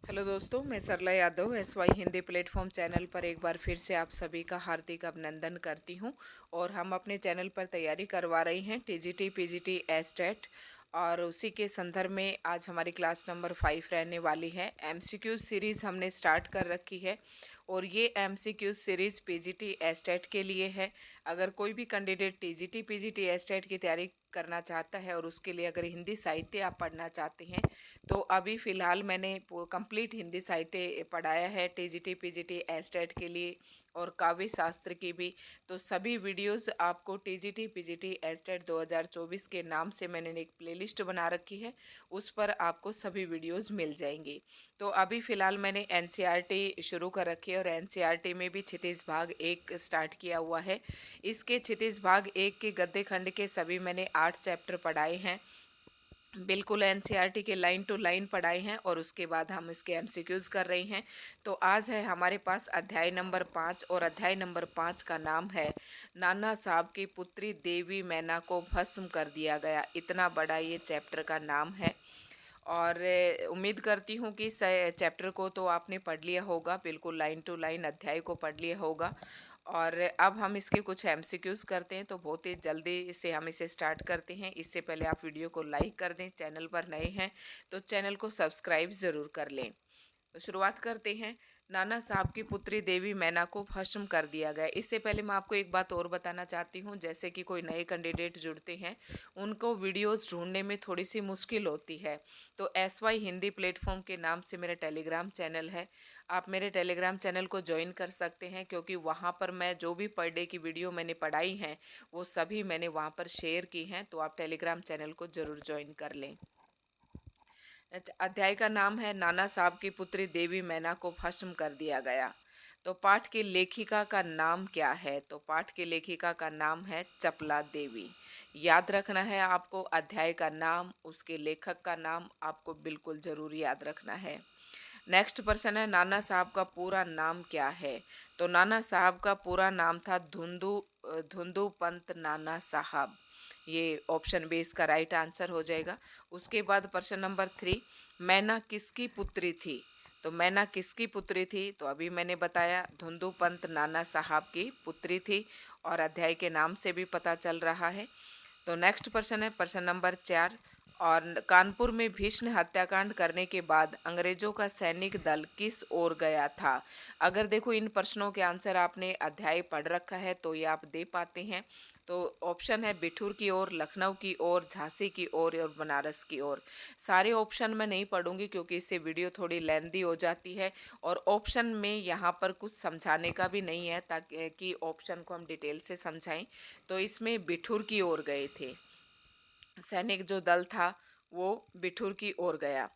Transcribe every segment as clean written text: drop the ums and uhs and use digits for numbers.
Hello दोस्तों, मैं Sarla Yadav SY Hindi platform channel पर एक बार फिर से आप सभी का हार्दिक अभिनंदन करती हूं। और हम अपने चैनल पर तैयारी करवा रही हैं TGT PGT एस्टेट, और उसी के संदर्भ में आज हमारी क्लास नंबर 5 रहने वाली है। MCQ सीरीज़ हमने स्टार्ट कर रखी है और ये MCQ सीरीज़ PGT एस्टेट के लिए है। अगर कोई भी कैंडिडेट TGT PGT एस्टेट की तैयारी करना चाहता है और उसके लिए अगर हिंदी साहित्य आप पढ़ना चाहते हैं तो अभी फ़िलहाल मैंने कंप्लीट हिंदी साहित्य पढ़ाया है TGT PGT एस्टेट के लिए और काव्य शास्त्र की भी। तो सभी वीडियोस आपको TGT PGT एस्टेट 2024 के नाम से मैंने एक प्लेलिस्ट बना रखी है, उस पर आपको सभी वीडियोस मिल जाएंगी। तो अभी फ़िलहाल मैंने NCERT शुरू कर रखी है और NCERT में भी क्षितिज भाग 1 स्टार्ट किया हुआ है। इसके क्षितिज भाग 1 के गद्य खंड के सभी मैंने 8 चैप्टर पढ़ाए हैं, बिल्कुल NCERT के लाइन टू लाइन पढ़ाए हैं और उसके बाद हम इसके MCQs कर रहे हैं। तो आज है हमारे पास अध्याय नंबर 5 और अध्याय नंबर 5 का नाम है नाना साहब की पुत्री देवी मैना को भस्म कर दिया गया। इतना बड़ा ये चैप्टर का नाम है और उम्मीद करती हूँ कि चैप्टर को तो आपने पढ़ लिया होगा, बिल्कुल लाइन टू लाइन अध्याय को पढ़ लिया होगा। और अब हम इसके कुछ MCQs करते हैं, तो बहुत ही जल्दी से हम इसे स्टार्ट करते हैं। इससे पहले आप वीडियो को लाइक कर दें, चैनल पर नए हैं तो चैनल को सब्सक्राइब ज़रूर कर लें। तो शुरुआत करते हैं। नाना साहब की पुत्री देवी मैना को भस्म कर दिया गया। इससे पहले मैं आपको एक बात और बताना चाहती हूँ, जैसे कि कोई नए कैंडिडेट जुड़ते हैं उनको वीडियोस ढूंढने में थोड़ी सी मुश्किल होती है। तो SY हिंदी प्लेटफॉर्म के नाम से मेरा टेलीग्राम चैनल है, आप मेरे टेलीग्राम चैनल को ज्वाइन कर सकते हैं, क्योंकि वहाँ पर मैं जो भी पर डे की वीडियो मैंने पढ़ाई हैं वो सभी मैंने वहाँ पर शेयर की हैं। तो आप टेलीग्राम चैनल को ज़रूर ज्वाइन कर लें। अध्याय का नाम है नाना साहब की पुत्री देवी मैना को भस्म कर दिया गया। तो पाठ की लेखिका का नाम क्या है? तो पाठ की लेखिका का नाम है चपला देवी। याद रखना है आपको, अध्याय का नाम, उसके लेखक का नाम आपको बिल्कुल जरूर याद रखना है। नेक्स्ट पर्सन है नाना साहब का पूरा नाम क्या है? तो नाना साहब का पूरा नाम था धुंधु पंत नाना साहब। ये ऑप्शन बी इसका राइट आंसर हो जाएगा। उसके बाद प्रश्न नंबर 3, मैना किसकी पुत्री थी? तो मैना किसकी पुत्री थी? तो अभी मैंने बताया धुंधु पंत नाना साहब की पुत्री थी और अध्याय के नाम से भी पता चल रहा है। तो नेक्स्ट प्रश्न है प्रश्न नंबर 4, और कानपुर में भीषण हत्याकांड करने के बाद अंग्रेजों का सैनिक दल किस ओर गया था? अगर देखो इन प्रश्नों के आंसर आपने अध्याय पढ़ रखा है तो ये आप दे पाते हैं। तो ऑप्शन है बिठूर की ओर, लखनऊ की ओर, झांसी की ओर और बनारस की ओर। सारे ऑप्शन मैं नहीं पढ़ूंगी क्योंकि इससे वीडियो थोड़ी लेंदी हो जाती है और ऑप्शन में यहाँ पर कुछ समझाने का भी नहीं है ताकि कि ऑप्शन को हम डिटेल से समझाएं। तो इसमें बिठूर की ओर गए थे, सैनिक जो दल था वो बिठूर की ओर गया।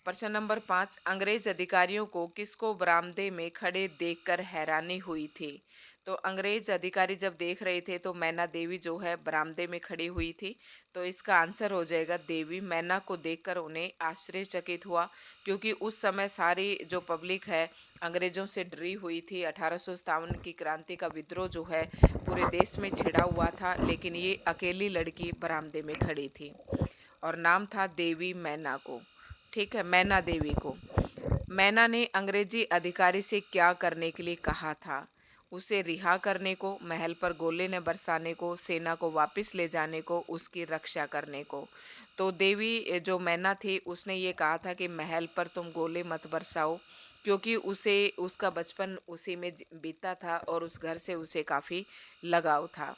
प्रश्न नंबर 5, अंग्रेज अधिकारियों को किसको बरामदे में खड़े देखकर हैरानी हुई थी? तो अंग्रेज अधिकारी जब देख रहे थे तो मैना देवी जो है बरामदे में खड़ी हुई थी। तो इसका आंसर हो जाएगा देवी मैना को देखकर उन्हें आश्चर्यचकित हुआ, क्योंकि उस समय सारी जो पब्लिक है अंग्रेजों से डरी हुई थी। 1857 की क्रांति का विद्रोह जो है पूरे देश में छिड़ा हुआ था, लेकिन ये अकेली लड़की बरामदे में खड़ी थी और नाम था देवी मैना को। ठीक है, मैना देवी को। मैना ने अंग्रेजी अधिकारी से क्या करने के लिए कहा था? उसे रिहा करने को, महल पर गोले न बरसाने को, सेना को वापस ले जाने को, उसकी रक्षा करने को। तो देवी जो मैना थी उसने ये कहा था कि महल पर तुम गोले मत बरसाओ, क्योंकि उसे उसका बचपन उसी में बीता था और उस घर से उसे काफ़ी लगाव था।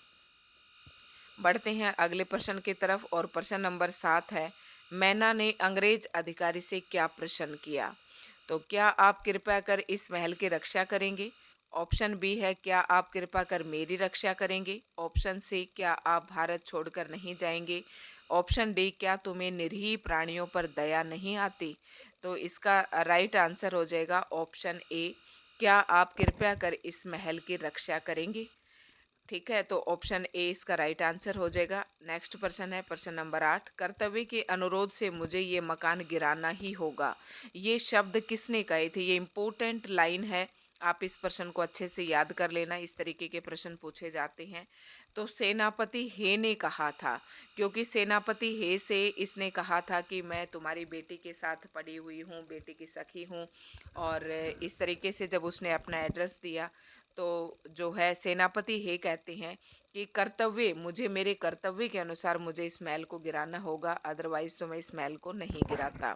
बढ़ते हैं अगले प्रश्न की तरफ और प्रश्न नंबर 7 है, मैना ने अंग्रेज अधिकारी से क्या प्रश्न किया? तो क्या आप कृपया कर इस महल की रक्षा करेंगे? ऑप्शन बी है क्या आप कृपा कर मेरी रक्षा करेंगे? ऑप्शन सी क्या आप भारत छोड़कर नहीं जाएंगे? ऑप्शन डी क्या तुम्हें निरीह प्राणियों पर दया नहीं आती? तो इसका राइट आंसर हो जाएगा ऑप्शन ए, क्या आप कृपया कर इस महल की रक्षा करेंगे? ठीक है, तो ऑप्शन ए इसका राइट आंसर हो जाएगा। नेक्स्ट प्रश्न है प्रश्न नंबर 8, कर्तव्य के अनुरोध से मुझे ये मकान गिराना ही होगा, ये शब्द किसने कहे थे? ये इम्पोर्टेंट लाइन है आप इस प्रश्न को अच्छे से याद कर लेना, इस तरीके के प्रश्न पूछे जाते हैं। तो सेनापति हे ने कहा था, क्योंकि सेनापति हे से इसने कहा था कि मैं तुम्हारी बेटी के साथ पड़ी हुई हूँ, बेटी की सखी हूँ, और इस तरीके से जब उसने अपना एड्रेस दिया तो जो है सेनापति हे कहते हैं कि कर्तव्य, मुझे मेरे कर्तव्य के अनुसार मुझे इस महल को गिराना होगा, अदरवाइज तो मैं इस महल को नहीं गिराता।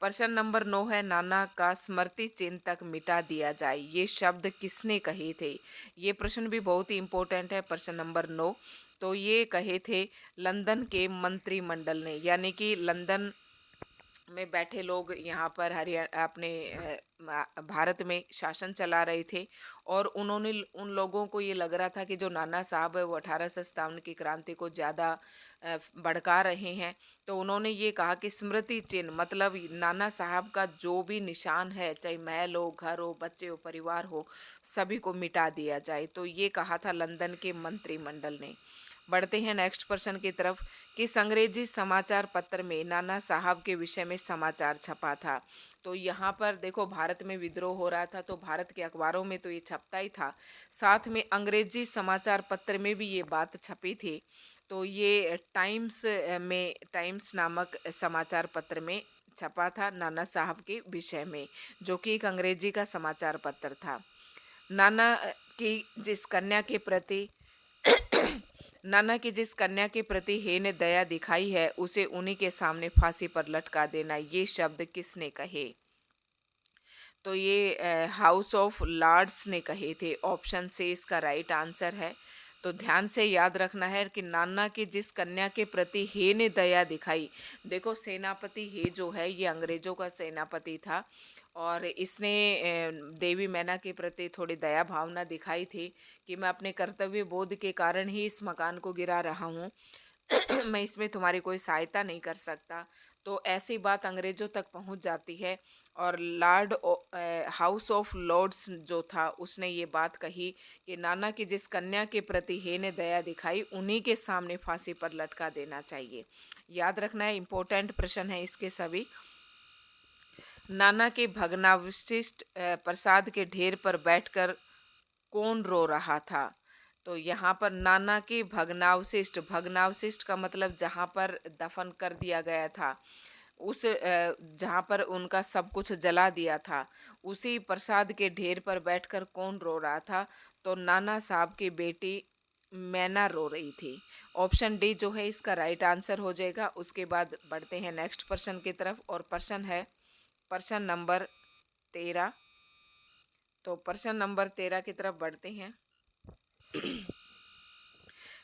प्रश्न नंबर 9 है, नाना का स्मृति चिन्ह तक मिटा दिया जाए, ये शब्द किसने कहे थे। ये प्रश्न भी बहुत ही इंपॉर्टेंट है। प्रश्न नंबर 9, तो ये कहे थे लंदन के मंत्रिमंडल ने, यानी कि लंदन में बैठे लोग यहाँ पर हरियाणा अपने भारत में शासन चला रहे थे, और उन्होंने उन लोगों को ये लग रहा था कि जो नाना साहब है वो 1857 की क्रांति को ज़्यादा भड़का रहे हैं। तो उन्होंने ये कहा कि स्मृति चिन्ह मतलब नाना साहब का जो भी निशान है, चाहे महल हो, घर हो, बच्चे हो, परिवार हो, सभी को मिटा दिया जाए। तो ये कहा था लंदन के मंत्रिमंडल ने। बढ़ते हैं नेक्स्ट प्रश्न की तरफ। किस अंग्रेजी समाचार पत्र में नाना साहब के विषय में समाचार छपा था। तो यहाँ पर देखो, भारत में विद्रोह हो रहा था तो भारत के अखबारों में तो ये छपता ही था, साथ में अंग्रेजी समाचार पत्र में भी ये बात छपी थी। तो ये टाइम्स नामक समाचार पत्र में छपा था नाना साहब के विषय में, जो कि एक अंग्रेजी का समाचार पत्र था। नाना की जिस कन्या के प्रति नाना की जिस कन्या के प्रति हे ने दया दिखाई है, उसे उन्हीं के सामने फांसी पर लटका देना, ये शब्द किसने कहे। तो ये हाउस ऑफ लॉर्ड्स ने कहे थे। ऑप्शन से इसका राइट आंसर है। तो ध्यान से याद रखना है कि नाना की जिस कन्या के प्रति हे ने दया दिखाई, देखो सेनापति हे जो है ये अंग्रेजों का सेनापति था, और इसने देवी मैना के प्रति थोड़ी दया भावना दिखाई थी कि मैं अपने कर्तव्य बोध के कारण ही इस मकान को गिरा रहा हूँ मैं इसमें तुम्हारी कोई सहायता नहीं कर सकता। तो ऐसी बात अंग्रेजों तक पहुंच जाती है, और हाउस ऑफ लॉर्ड्स जो था उसने ये बात कही कि नाना की जिस कन्या के प्रति हे ने दया दिखाई, उन्हीं के सामने फांसी पर लटका देना चाहिए। याद रखना है, इम्पोर्टेंट प्रश्न है इसके सभी। नाना के भग्नावशिष्ट प्रसाद के ढेर पर बैठकर कौन रो रहा था। तो यहाँ पर नाना के भग्नावशिष्ट, भग्नावशिष्ट का मतलब जहाँ पर दफन कर दिया गया था, उस जहाँ पर उनका सब कुछ जला दिया था, उसी प्रसाद के ढेर पर बैठकर कौन रो रहा था। तो नाना साहब की बेटी मैना रो रही थी। ऑप्शन डी जो है इसका राइट आंसर हो जाएगा। उसके बाद बढ़ते हैं नेक्स्ट प्रश्न की तरफ, और प्रश्न है प्रश्न नंबर 13। तो प्रश्न नंबर 13 की तरफ बढ़ते हैं।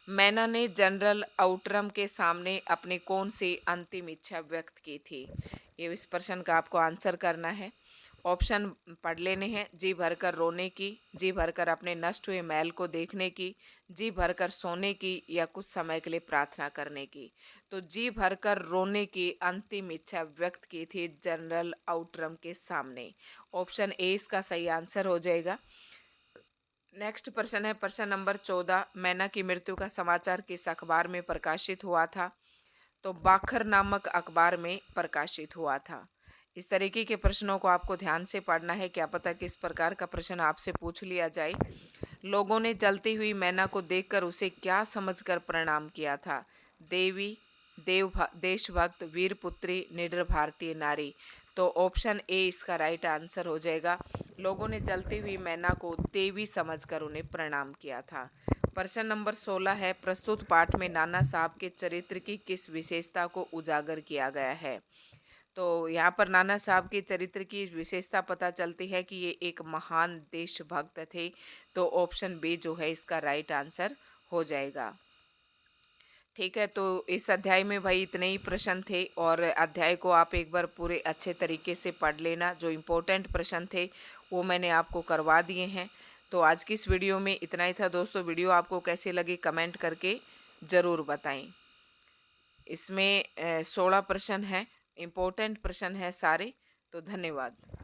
मैना ने जनरल आउटरम के सामने अपनी कौन सी अंतिम इच्छा व्यक्त की थी। ये इस प्रश्न का आपको आंसर करना है। ऑप्शन पढ़ लेने हैं। जी भरकर रोने की, जी भरकर अपने नष्ट हुए महल को देखने की, जी भरकर सोने की, या कुछ समय के लिए प्रार्थना करने की। तो जी भरकर रोने की अंतिम इच्छा व्यक्त की थी जनरल आउटरम के सामने। ऑप्शन ए इसका सही आंसर हो जाएगा। नेक्स्ट प्रश्न है प्रश्न नंबर 14। मैना की मृत्यु का समाचार किस अखबार में प्रकाशित हुआ था। तो बाखर नामक अखबार में प्रकाशित हुआ था। इस तरीके के प्रश्नों को आपको ध्यान से पढ़ना है, क्या पता किस प्रकार का प्रश्न आपसे पूछ लिया जाए। लोगों ने जलती हुई मैना को देखकर उसे क्या समझकर प्रणाम किया था। देवी, देशभक्त, वीर पुत्री, निडर भारतीय नारी। तो ऑप्शन ए इसका राइट आंसर हो जाएगा। लोगों ने जलती हुई मैना को देवी समझकर उन्हें प्रणाम किया था। प्रश्न नंबर 16 है, प्रस्तुत पाठ में नाना साहब के चरित्र की किस विशेषता को उजागर किया गया है। तो यहाँ पर नाना साहब के चरित्र की विशेषता पता चलती है कि ये एक महान देशभक्त थे। तो ऑप्शन बी जो है इसका राइट आंसर हो जाएगा। ठीक है, तो इस अध्याय में भाई इतने ही प्रश्न थे, और अध्याय को आप एक बार पूरे अच्छे तरीके से पढ़ लेना। जो इम्पोर्टेंट प्रश्न थे वो मैंने आपको करवा दिए हैं। तो आज की इस वीडियो में इतना ही था दोस्तों। वीडियो आपको कैसे लगी कमेंट करके ज़रूर बताएं। इसमें 16 प्रश्न हैं, इम्पोर्टेंट प्रश्न हैं सारे। तो धन्यवाद।